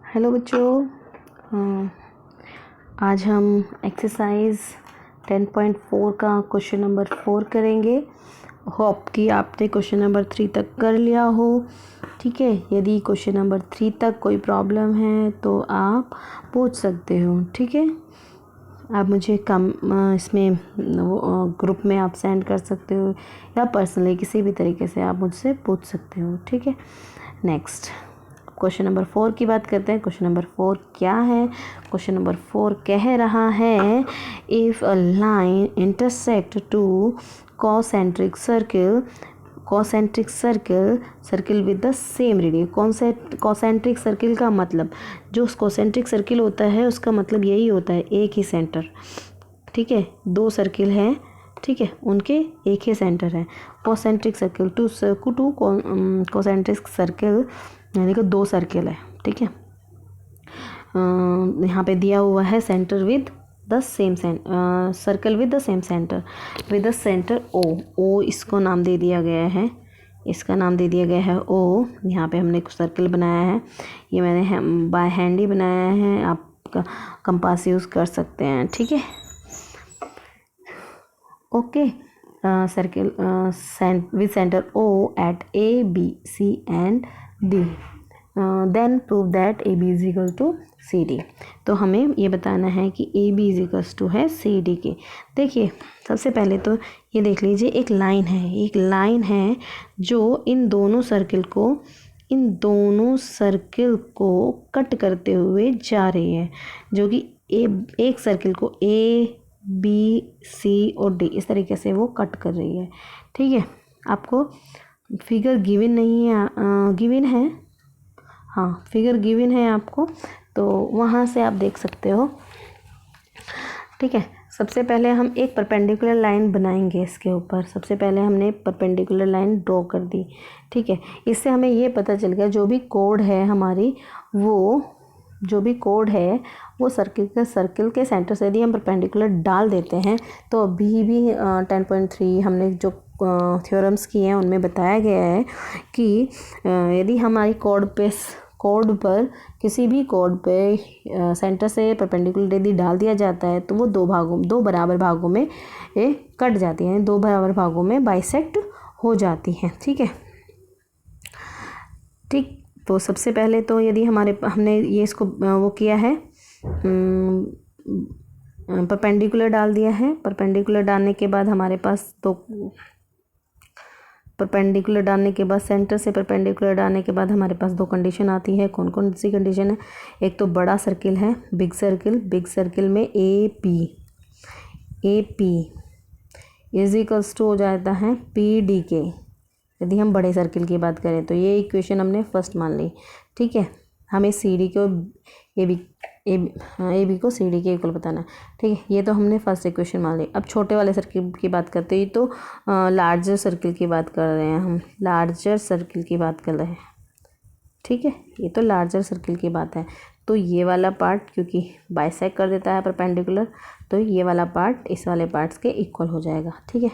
Hello बच्चों। अ, आज हम एक्सरसाइज 10.4 का क्वेश्चन नंबर 4 करेंगे। होप कि आपने क्वेश्चन नंबर 3 तक कर लिया हो। ठीक है, यदि क्वेश्चन नंबर 3 तक कोई प्रॉब्लम है तो आप पूछ सकते हो। ठीक है, आप मुझे इसमें ग्रुप में आप सेंड कर सकते हो या पर्सनली किसी भी तरीके से आप मुझसे पूछ सकते हो। ठीक है, नेक्स्ट क्वेश्चन नंबर 4 की बात करते हैं। क्वेश्चन नंबर 4 क्या है? क्वेश्चन नंबर 4 कह रहा है if a line intersect two concentric circle with the same radius. Concentric circle का मतलब, जो कॉसेंट्रिक सर्किल होता है उसका मतलब यही होता है एक ही सेंटर। ठीक है, दो सर्किल हैं, ठीक है, उनके एक ही सेंटर है। कॉसेंट्रिक सर्किल टू कॉसेंट्रिक सर्किल यानी कि दो सर्किल है। ठीक है, यहाँ पे दिया हुआ है centre with the same circle with the same centre with the centre O इसको नाम दे दिया गया है, इसका नाम दे दिया गया है ओ। यहाँ पे हमने कुछ सर्कल बनाया है, ये मैंने बाय हैंड ही बनाया है, आप कंपास यूज़ कर सकते हैं। ठीक है, okay. Circle with centre O at A B C and D, then prove that A B is equal to C D. तो हमें ये बताना है कि A B is equals to है सी डी के। देखिए, सबसे पहले तो ये देख लीजिए, एक लाइन है जो इन दोनों सर्किल को कट करते हुए जा रही है, जो कि एक सर्किल को ए बी सी और डी इस तरीके से वो कट कर रही है। ठीक है, आपको फिगर गिवन नहीं है, गिवन है, हाँ फिगर गिवन है आपको, तो वहाँ से आप देख सकते हो। ठीक है, सबसे पहले हम एक परपेंडिकुलर लाइन बनाएंगे इसके ऊपर। सबसे पहले हमने परपेंडिकुलर लाइन ड्रॉ कर दी। ठीक है, इससे हमें ये पता चल गया जो भी कोड है हमारी, वो सर्किल के सेंटर से यदि हम परपेंडिकुलर डाल देते हैं तो अभी भी 10.3 हमने जो थ्योरम्स किए हैं उनमें बताया गया है कि यदि हमारी किसी भी कोड पे सेंटर से परपेंडिकुलर यदि डाल दिया जाता है तो वो दो बराबर भागों में कट जाती हैं, दो बराबर भागों में बाइसेक्ट हो जाती हैं। ठीक है, ठीक। तो सबसे पहले तो यदि हमने ये इसको वो किया है, परपेंडिकुलर डाल दिया है। परपेंडिकुलर डालने के बाद हमारे पास परपेंडिकुलर डालने के बाद सेंटर से परपेंडिकुलर डालने के बाद हमारे पास दो कंडीशन आती है। कौन कौन सी कंडीशन है? एक तो बड़ा सर्किल है, बिग सर्किल में A P is equals to हो जाता है पी डी के। यदि हम बड़े सर्किल की बात करें तो ये इक्वेशन हमने फर्स्ट मान ली। ठीक है, हमें सी डी को ए बी को सी डी के इक्वल बताना है। ठीक है, ये तो हमने फर्स्ट इक्वेशन मान ली। अब छोटे वाले सर्किल की बात करते हैं, तो लार्जर सर्किल की बात कर रहे हैं हम, लार्जर सर्किल की बात कर रहे हैं। ठीक है, ये तो लार्जर सर्किल की बात है। तो ये वाला पार्ट क्योंकि बाइसेक्ट कर देता है परपेंडिकुलर, तो ये वाला पार्ट इस वाले पार्ट्स के इक्वल हो जाएगा। ठीक है,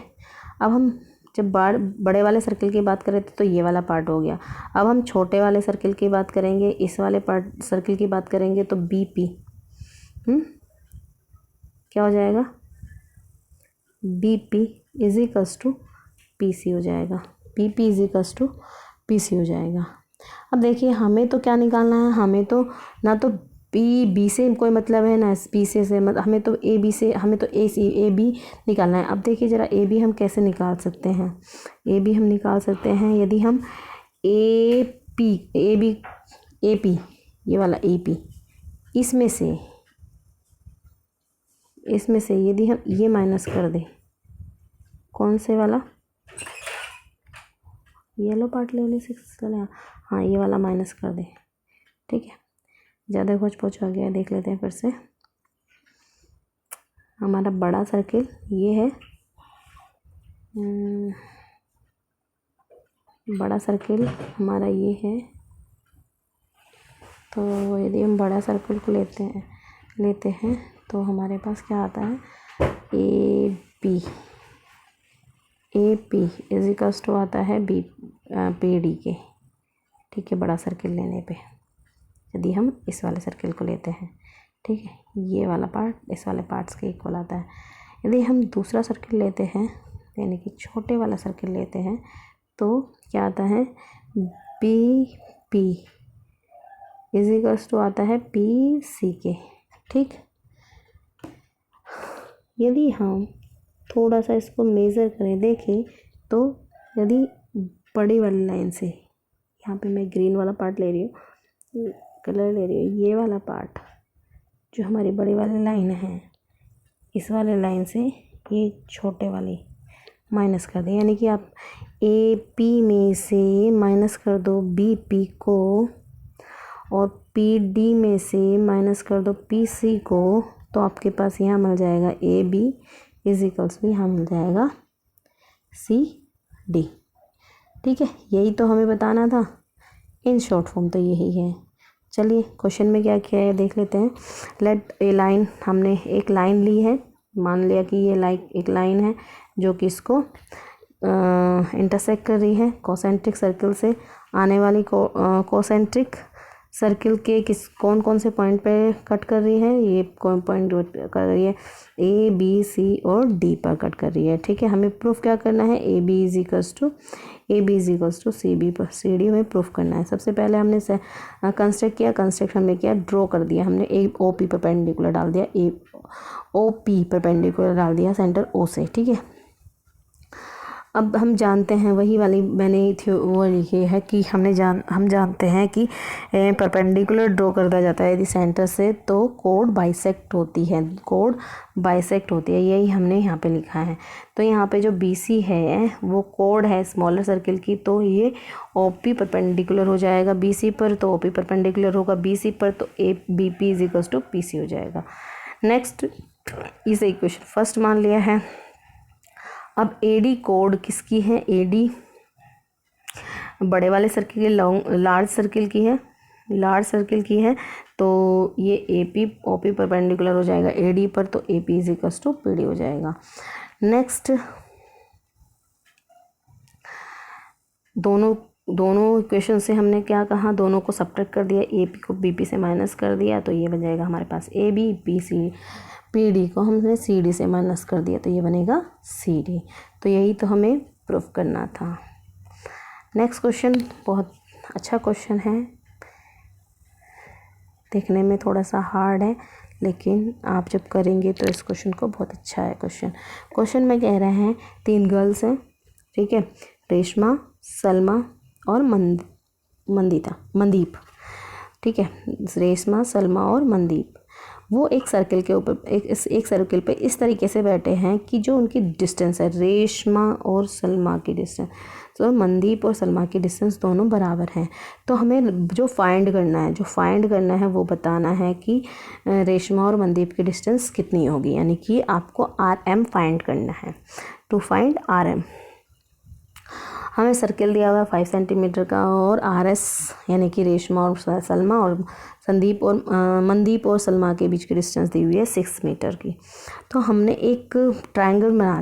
अब हम जब बड़े वाले सर्किल की बात करें तो ये वाला पार्ट हो गया। अब हम छोटे वाले सर्किल की बात करेंगे, इस वाले सर्किल की बात करेंगे तो बी पी क्या हो जाएगा? B P is equals to P C हो जाएगा। B P is equals to P C हो जाएगा। अब देखिए, हमें तो क्या निकालना है? हमें तो ना तो बी से कोई मतलब है ना पी से हमें तो ए बी निकालना है। अब देखिए ज़रा, ए बी हम कैसे निकाल सकते हैं? ए बी हम निकाल सकते हैं यदि हम ए पी ये वाला ए पी इसमें से यदि हम ये माइनस कर दें, कौन से वाला? येलो पार्ट लेने से चले, हाँ ये वाला माइनस कर दें। ठीक है, ज़्यादा खोज पोछ हो गया, देख लेते हैं फिर से। हमारा बड़ा सर्किल ये है, बड़ा सर्किल हमारा ये है। तो यदि हम बड़ा सर्किल को लेते हैं तो हमारे पास क्या आता है? A P is equals to आता है पी डी के। ठीक है, बड़ा सर्किल लेने पे यदि हम इस वाले सर्किल को लेते हैं, ठीक है, ये वाला पार्ट इस वाले पार्ट्स के इक्वल आता है। यदि हम दूसरा सर्किल लेते हैं, यानी कि छोटे वाला सर्किल लेते हैं, तो क्या आता है, B P is equals to आता है पी सी के। ठीक, यदि हम थोड़ा सा इसको मेज़र करें, देखें, तो यदि बड़ी वाली लाइन से, यहाँ पे मैं ग्रीन वाला पार्ट ले रही हूँ, कलर ले रही हूँ, ये वाला पार्ट जो हमारी बड़ी वाली लाइन है, इस वाले लाइन से ये छोटे वाली माइनस कर दें, यानी कि आप ए पी में से माइनस कर दो बी पी को, और पी डी में से माइनस कर दो पी सी को, तो आपके पास यहाँ मिल जाएगा ए बी इज इक्वल्स भी यहाँ मिल जाएगा सी डी। ठीक है, यही तो हमें बताना था, इन शॉर्ट फॉर्म तो यही है। चलिए क्वेश्चन में क्या किया है देख लेते हैं। लेट ए लाइन, हमने एक लाइन ली है, मान लिया कि ये एक लाइन है जो कि इसको इंटरसेक्ट कर रही है कॉसेंट्रिक सर्किल से। आने वाली कॉसेंट्रिक सर्किल के कौन कौन से पॉइंट पे कट कर रही है, ये कौन पॉइंट कर रही है, ए बी सी और डी पर कट कर रही है। ठीक है, हमें प्रूफ क्या करना है, A B is equals to C B पर सी डी हमें प्रूफ करना है। सबसे पहले हमने कंस्ट्रक्ट हमने किया, ड्रॉ कर दिया हमने, ए ओ पी परपेंडिकुलर डाल दिया, ए ओ पी परपेंडिकुलर डाल दिया सेंटर ओ से। ठीक है, अब हम जानते हैं, वही वाली मैंने वो लिखी है कि हम जानते हैं कि परपेंडिकुलर ड्रॉ कर दिया जाता है यदि सेंटर से, तो कोड बाइसेक्ट होती है, यही हमने यहाँ पे लिखा है। तो यहाँ पे जो बी सी है वो कोड है स्मॉलर सर्किल की, तो ये ओ पी परपेंडिकुलर हो जाएगा बी सी पर, तो ओ पी परपेंडिकुलर होगा बी सी पर, तो A B P is equals to P C हो जाएगा। नेक्स्ट, इस इक्वेशन फर्स्ट मान लिया है। अब ए डी कोड किसकी है, ए डी बड़े वाले सर्किल की, लार्ज सर्किल की है, तो ये A P O P perpendicular हो जाएगा ए डी पर, तो A P is equals to P D हो जाएगा। नेक्स्ट, दोनों इक्वेशन से हमने क्या कहा, दोनों को सब्ट्रैक्ट कर दिया, ए पी को बी पी से माइनस कर दिया, तो ये बन जाएगा हमारे पास A B, P C, P D को हमने सी डी से माइनस कर दिया, तो ये बनेगा सी डी। तो यही तो हमें प्रूफ करना था। नेक्स्ट क्वेश्चन बहुत अच्छा क्वेश्चन है, देखने में थोड़ा सा हार्ड है, लेकिन आप जब करेंगे तो इस क्वेश्चन को बहुत अच्छा है। क्वेश्चन में कह रहे हैं 3 गर्ल्स हैं, ठीक है, रेशमा, सलमा और मनदीप। ठीक है, रेशमा, सलमा और मनदीप, वो एक सर्किल के ऊपर एक सर्किल पे इस तरीके से बैठे हैं कि जो उनकी डिस्टेंस है, रेशमा और सलमा की डिस्टेंस, तो मनदीप और सलमा की डिस्टेंस दोनों बराबर हैं। तो हमें जो फाइंड करना है वो बताना है कि रेशमा और मनदीप की डिस्टेंस कितनी होगी, यानी कि आपको आर एम फाइंड करना है। टू फाइंड आर एम, हमें सर्किल दिया हुआ है 5 सेंटीमीटर का, और आर एस यानी कि रेशमा और सलमा और मनदीप और सलमा के बीच की डिस्टेंस दी हुई है 6 मीटर की। तो हमने एक ट्रायंगल बना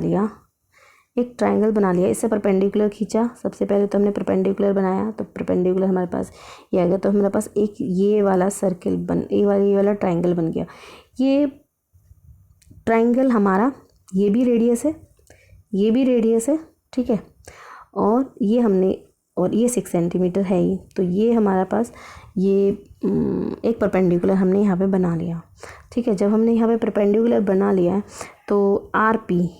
लिया, इससे परपेंडिकुलर खींचा। सबसे पहले तो हमने परपेंडिकुलर बनाया, तो परपेंडिकुलर हमारे पास ये आ गया, तो हमारे पास एक ये वाला ये वाला ट्रायंगल बन गया। ये ट्रायंगल हमारा ये भी रेडियस है, ठीक है, और ये 6 सेंटीमीटर है ये, तो ये हमारा पास ये एक परपेंडिकुलर हमने यहाँ पे बना लिया। ठीक है, जब हमने यहाँ पे परपेंडिकुलर बना लिया है, तो आर पी,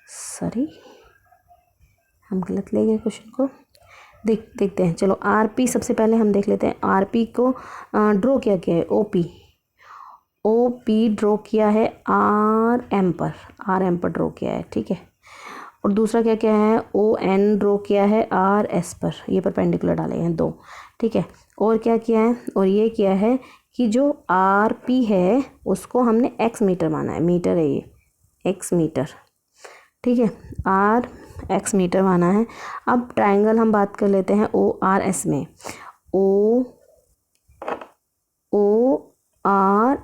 सॉरी हम गलत ले गए क्वेश्चन को, देखते हैं। चलो आर पी सबसे पहले हम देख लेते हैं। आर पी को ड्रॉ क्या किया है, ओ पी ड्रॉ किया है आर एम पर ड्रॉ किया है, ठीक है। और दूसरा क्या क्या है, ओ एन ड्रॉ किया है आर एस पर, ये परपेंडिकुलर डाले हैं 2, ठीक है। और क्या किया है, और ये किया है कि जो आर पी है उसको हमने एक्स मीटर माना है, मीटर है ये, एक्स मीटर, ठीक है, आर एक्स मीटर माना है। अब ट्रायंगल हम बात कर लेते हैं ओ आर एस में, ओ आर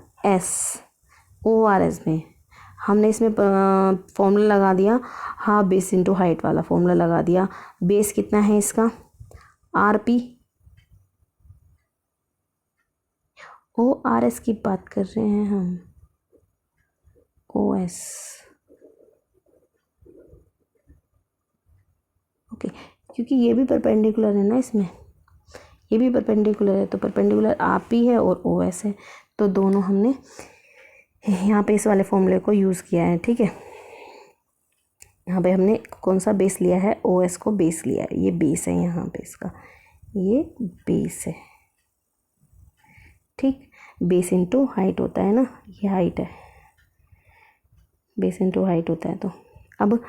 एस में हमने इसमें फॉर्मूला लगा दिया, हाफ बेस इंटू हाइट वाला फॉर्मूला लगा दिया। बेस कितना है इसका, आर पी, ORS की बात कर रहे हैं हम, OS। ओके, क्योंकि ये भी परपेंडिकुलर है ना, इसमें ये भी परपेंडिकुलर है, तो परपेंडिकुलर RP है और OS है, तो दोनों हमने यहाँ पे इस वाले फॉर्मूले को यूज़ किया है। ठीक है, यहाँ पे हमने कौन सा बेस लिया है, OS को बेस लिया है, ये बेस है यहाँ पे इसका, ये बेस है। ठीक, बेस इंटू हाइट होता है ना, ये हाइट है, बेस इंटू हाइट होता है। तो अब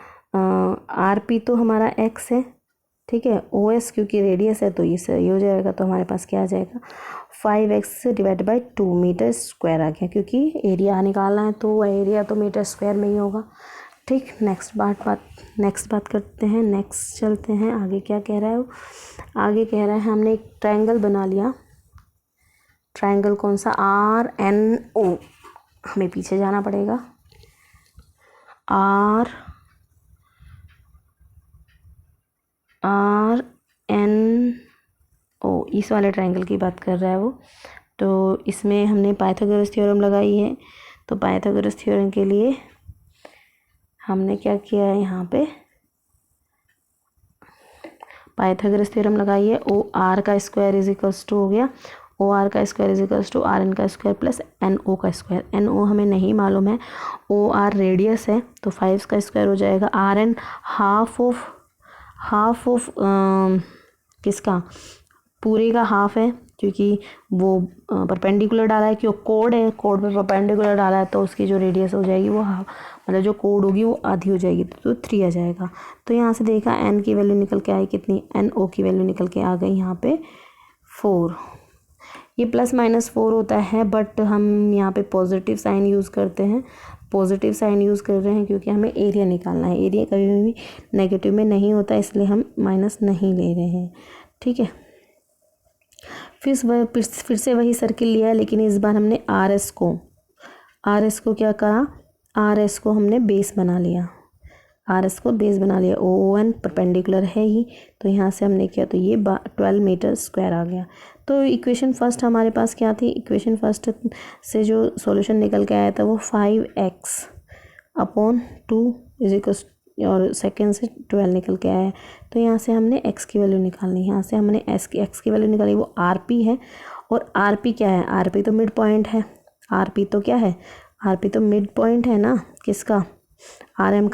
RP तो हमारा x है, ठीक है, OS क्योंकि रेडियस है तो ये सही हो जाएगा, तो हमारे पास क्या आ जाएगा 5x divide by 2 metre square आ गया, क्योंकि एरिया निकालना है तो एरिया तो मीटर स्क्वायर में ही होगा। ठीक, नेक्स्ट बात करते हैं, नेक्स्ट चलते हैं आगे। क्या कह रहा है वो, आगे कह रहा है हमने एक ट्रायंगल बना लिया, ट्रायंगल कौन सा, RNO, हमें पीछे जाना पड़ेगा, RNO, इस वाले ट्रायंगल की बात कर रहा है वो। तो इसमें हमने पाइथागोरस थ्योरम लगाई है, तो पाइथागोरस थ्योरम के लिए हमने क्या किया है, यहाँ पे पाइथागोरस थ्योरम लगाई है। OR का स्क्वायर इज इक्वल्स टू हो गया, OR का square is equals to RN का स्क्वायर प्लस NO का स्क्वायर। NO हमें नहीं मालूम है, OR रेडियस है, तो 5 का स्क्वायर हो जाएगा। RN हाफ ऑफ किसका, पूरे का हाफ है, क्योंकि वो परपेंडिकुलर डाला है, क्योंकि कोड है, कोड पे परपेंडिकुलर डाला है, तो उसकी जो रेडियस हो जाएगी वो हाफ, मतलब जो कोड होगी वो आधी हो जाएगी, तो 3 आ जाएगा। तो यहाँ से देखा N की वैल्यू निकल के आई कितनी, NO की वैल्यू निकल के आ गई यहाँ पे 4। ये प्लस माइनस 4 होता है, बट हम यहाँ पे पॉजिटिव साइन यूज़ करते हैं, पॉजिटिव साइन यूज़ कर रहे हैं क्योंकि हमें एरिया निकालना है, एरिया कभी भी नेगेटिव में नहीं होता, इसलिए हम माइनस नहीं ले रहे हैं। ठीक है, फिर से वही सर्किल लिया है, लेकिन इस बार हमने RS को क्या करा, RS को हमने बेस बना लिया, RS को बेस बना लिया। ON परपेंडिकुलर है ही, तो यहाँ से हमने किया, तो ये 12 मीटर स्क्वायर आ गया। तो इक्वेशन फर्स्ट हमारे पास क्या थी, इक्वेशन फर्स्ट से जो सॉल्यूशन निकल के आया था वो 5x अपॉन 2 इज इक्वल्स, और सेकेंड से 12 निकल के आया है, तो यहाँ से हमने x की वैल्यू निकालनी है, यहाँ से हमने x की वैल्यू निकाली, वो RP है। और RP क्या है, RP तो मिड पॉइंट है, RP तो क्या है, RP तो मिड पॉइंट है ना, किसका, RM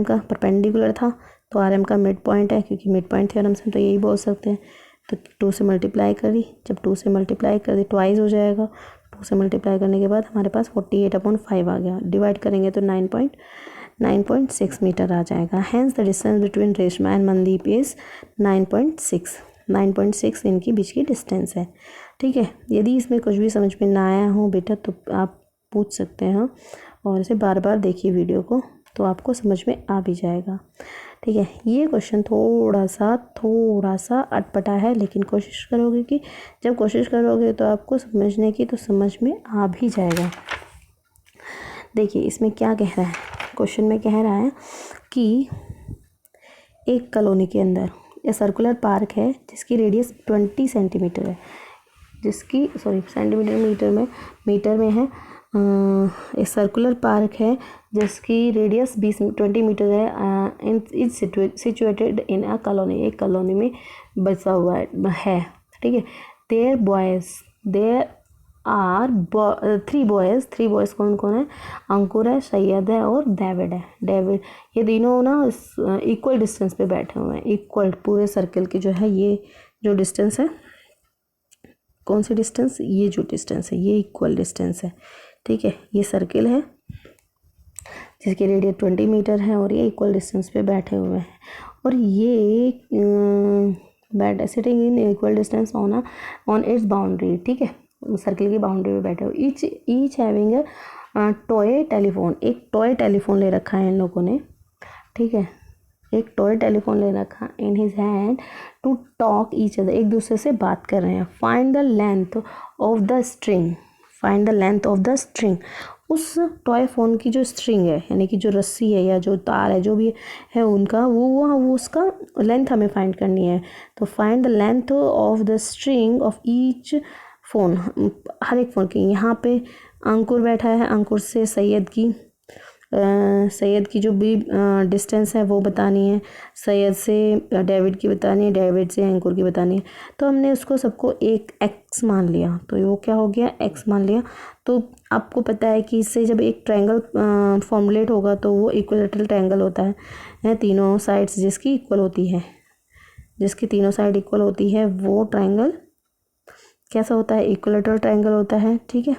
का परपेंडिकुलर था, तो RM का मिड पॉइंट है, क्योंकि मिड पॉइंट थ्योरम से तो यही बोल सकते हैं। तो 2 से मल्टीप्लाई करी, जब 2 से मल्टीप्लाई कर दी ट्वाइस हो जाएगा, 2 से मल्टीप्लाई करने के बाद हमारे पास 48/5 आ गया, डिवाइड करेंगे तो 9.6 मीटर आ जाएगा। Hence the distance between Reshma and Mandeep is 9.6 इनकी बीच की डिस्टेंस है। ठीक है, यदि इसमें कुछ भी समझ में ना आया हो बेटा तो आप पूछ सकते हैं, और इसे बार बार देखिए वीडियो को, तो आपको समझ में आ भी जाएगा। ठीक है, ये क्वेश्चन थोड़ा सा अटपटा है, लेकिन कोशिश करोगे कि जब कोशिश करोगे तो आपको समझने की तो समझ में आ भी जाएगा। देखिए इसमें क्या कह रहा है, क्वेश्चन में कह रहा है कि एक कॉलोनी के अंदर एक सर्कुलर पार्क है जिसकी रेडियस 20 सेंटीमीटर है, जिसकी सेंटीमीटर मीटर में है। एक सर्कुलर पार्क है जिसकी रेडियस 20 मीटर है, is situated in a colony, एक कॉलोनी में बसा हुआ है। ठीक है, देयर आर 3 बॉयज़ कौन कौन है, अंकुर है, सैयद है और डेविड है। ये तीनों ना इक्वल डिस्टेंस पे बैठे हुए हैं, इक्वल पूरे सर्कल की जो है, ये जो डिस्टेंस है, कौन सी डिस्टेंस, ये जो डिस्टेंस है ये इक्वल डिस्टेंस है। ठीक है, ये सर्किल है जिसकी रेडियस 20 मीटर है, और ये इक्वल डिस्टेंस पे बैठे हुए हैं, और ये sitting in equal distance on it's boundary. ठीक है, सर्किल की बाउंड्री पे बैठे हुए, each having a toy telephone, एक टॉय टेलीफोन ले रखा है इन लोगों ने। ठीक है, एक टॉय टेलीफोन ले रखा in his hand to talk each other, एक दूसरे से बात कर रहे हैं। Find the length of the string, उस टॉय फोन की जो स्ट्रिंग है, यानी कि जो रस्सी है या जो तार है, जो भी है उनका, वो उसका लेंथ हमें फाइंड करनी है। तो find the length of the string of each phone, हर एक फ़ोन की। यहाँ पे अंकुर बैठा है, अंकुर से सैयद की जो भी डिस्टेंस है वो बतानी है, सैयद से डेविड की बतानी है, डेविड से अंकुर की बतानी है। तो हमने उसको सबको एक एक्स मान लिया, तो वो क्या हो गया, एक्स मान लिया। तो आपको पता है कि इससे जब एक ट्रायंगल फॉर्मुलेट होगा तो वो इक्विलेटरल ट्रायंगल होता है, तीनों साइड्स जिसकी इक्वल होती है, जिसकी तीनों साइड इक्वल होती है वो ट्रायंगल कैसा होता है, इक्विलेटरल ट्रायंगल होता है। ठीक है,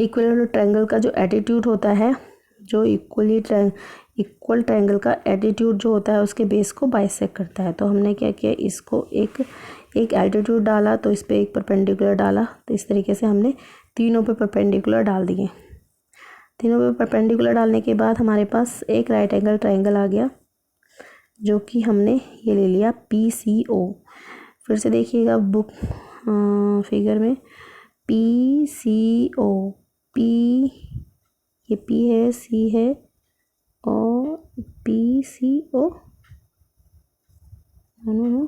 इक्विलेटरल ट्रायंगल का जो एटीट्यूड होता है, जो इक्वल ट्रायंगल का एटीट्यूड जो होता है उसके बेस को बाइसेक्ट करता है। तो हमने क्या किया, इसको एक एल्टीट्यूड डाला, तो इस पर एक परपेंडिकुलर डाला। तो इस तरीके से हमने तीनों पे परपेंडिकुलर डाल दिए। तीनों पे परपेंडिकुलर डालने के बाद हमारे पास एक राइट एंगल ट्रायंगल आ गया, जो कि हमने ये ले लिया PCO। फिर से देखिएगा बुक फिगर में, PCO, P, ये P है, C है और PCO, नो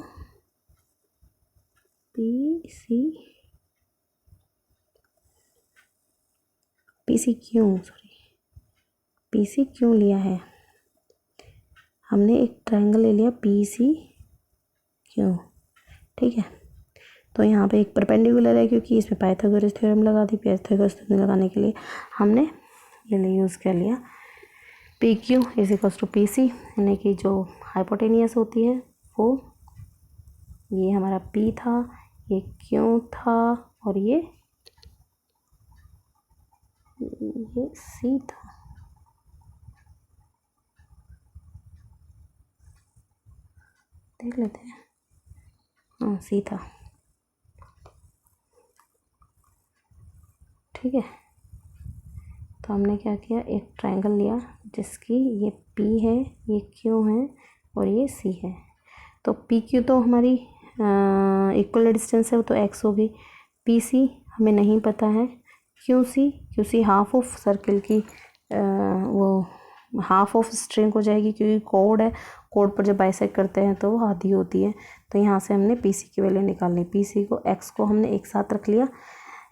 PC क्यों लिया है हमने, एक ट्रायंगल ले लिया PCQ। ठीक है, तो यहाँ पे एक परपेंडिकुलर है क्योंकि इसमें पाइथागोरस थ्योरम लगा दी। पाइथागोरस थ्योरम लगाने के लिए हमने ये यूज़ कर लिया PQ is equals to PC, यानी कि जो हाइपोटेनियस होती है वो, ये हमारा P था, ये Q था और ये C था। देख लेते हैं, हाँ C था। ठीक है, तो हमने क्या किया, एक ट्रायंगल लिया जिसकी ये P है, ये Q है और ये C है। तो PQ तो हमारी इक्वल डिस्टेंस है, वो तो x होगी। PC हमें नहीं पता है। QC हाफ ऑफ सर्किल की वो हाफ ऑफ स्ट्रिंग हो जाएगी, क्योंकि कोड है, कोड पर जब बाइसेक्ट करते हैं तो वो आधी होती है। तो यहाँ से हमने PC की वैल्यू निकालनी। PC को x को हमने एक साथ रख लिया,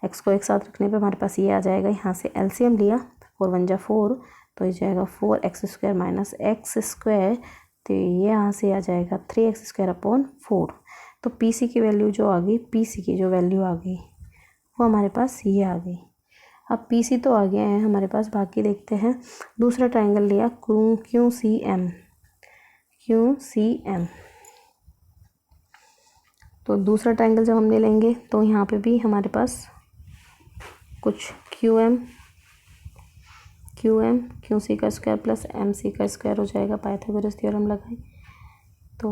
x को एक साथ रखने पे हमारे पास ये आ जाएगा। यहाँ से LCM लिया, 4 1 जा 4, तो ये जाएगा 4x² माइनस x², तो ये यहाँ से आ जाएगा 3x² अपॉन 4। तो PC की वैल्यू जो आ गई, PC की जो वैल्यू आ गई वो हमारे पास ये आ गई। अब PC तो आ गया है हमारे पास, बाकी देखते हैं। दूसरा ट्रायंगल लिया QCM। तो दूसरा ट्रायंगल जब हमने लेंगे तो यहाँ पे भी हमारे पास कुछ QC का स्क्वायर प्लस MC का स्क्वायर हो जाएगा, पाइथागोरस थ्योरम लगाए। तो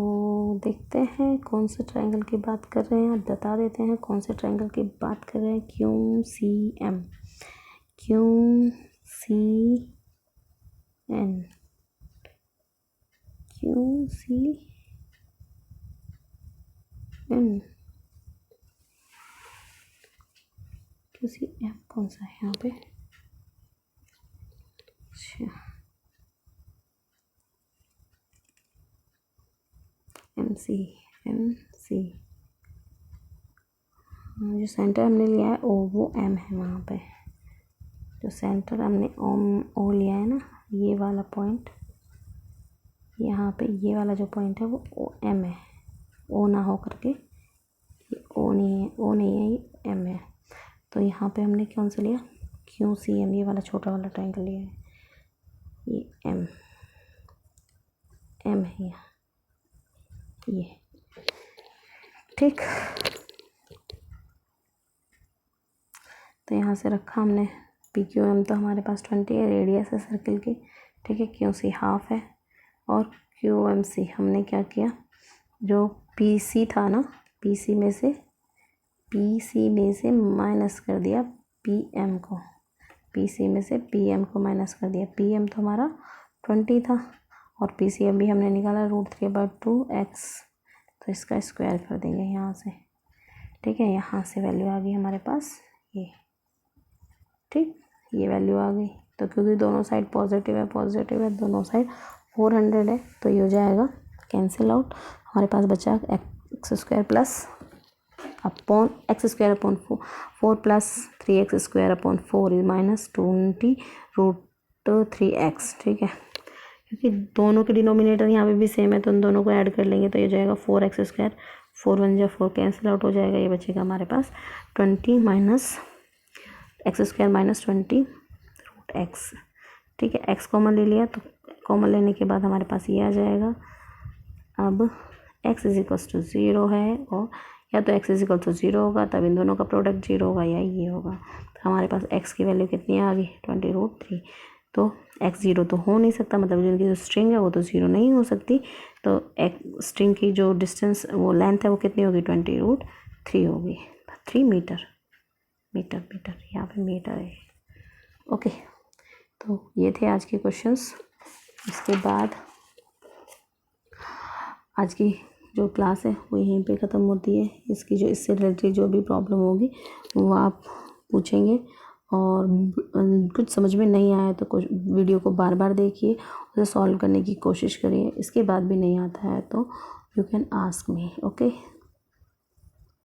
देखते हैं कौन से ट्रायंगल की बात कर रहे हैं, आप बता देते हैं कौन से ट्रायंगल की बात कर रहे हैं। QCM, QCM कौन सा है यहाँ पे, अच्छा MC जो सेंटर हमने लिया है वो M है। वहाँ पे जो सेंटर हमने O लिया है ना, ये वाला पॉइंट, यहाँ पे ये वाला जो पॉइंट है वो M है। O ना हो करके, ये O नहीं है, ये M है। तो यहाँ पे हमने कौन सा लिया, QCM, ये वाला छोटा वाला ट्रायंगल लिया है, ये M है ये। ठीक, तो यहाँ से रखा हमने PQM, तो हमारे पास 20 है, रेडियस है सर्किल की। ठीक है, QC हाफ है और QMC हमने क्या किया, जो PC था ना, PC में से माइनस कर दिया PM को, PC में से PM को माइनस कर दिया। PM तो हमारा 20 था और PCM भी हमने निकाला √3/2x, तो इसका स्क्वायर कर देंगे यहाँ से। ठीक है, यहाँ से वैल्यू आ गई हमारे पास ये। ठीक, ये वैल्यू आ गई। तो क्योंकि दोनों साइड पॉजिटिव है, दोनों साइड 400 है, तो ये हो जाएगा कैंसिल आउट। हमारे पास बचा x² plus upon x square upon 4 plus 3x square upon 4 is -20√3x, ठीक है। क्योंकि दोनों के डिनोमिनेटर यहाँ पे भी सेम है तो उन दोनों को ऐड कर लेंगे तो ये जाएगा 4x स्क्वायर, 4 1 जा 4 कैंसिल आउट हो जाएगा, ये बचेगा हमारे पास 20 minus x square minus 20√x, ठीक है। x कॉमन ले लिया तो कॉमन लेने के बाद हमारे पास ये आ जाएगा। अब x इज इक्वल्स टू 0 है, और या तो x इज इक्वल टू 0 होगा तब इन दोनों का प्रोडक्ट 0 होगा या ये होगा। तो हमारे पास x की वैल्यू कितनी आ गई 20√3। तो x 0 तो हो नहीं सकता, मतलब जिनकी जो स्ट्रिंग है वो तो 0 नहीं हो सकती। तो स्ट्रिंग की जो डिस्टेंस वो लेंथ है वो कितनी होगी 20√3 होगी, 3 मीटर, यहाँ पे मीटर है। ओके, तो ये थे आज के क्वेश्चंस। इसके बाद आज की जो क्लास है वो यहीं पे ख़त्म होती है। इसकी जो इससे रिलेटेड जो भी प्रॉब्लम होगी वो आप पूछेंगे, और कुछ समझ में नहीं आया तो कुछ वीडियो को बार बार देखिए, उसे सॉल्व करने की कोशिश करिए। इसके बाद भी नहीं आता है तो you can ask me. Okay.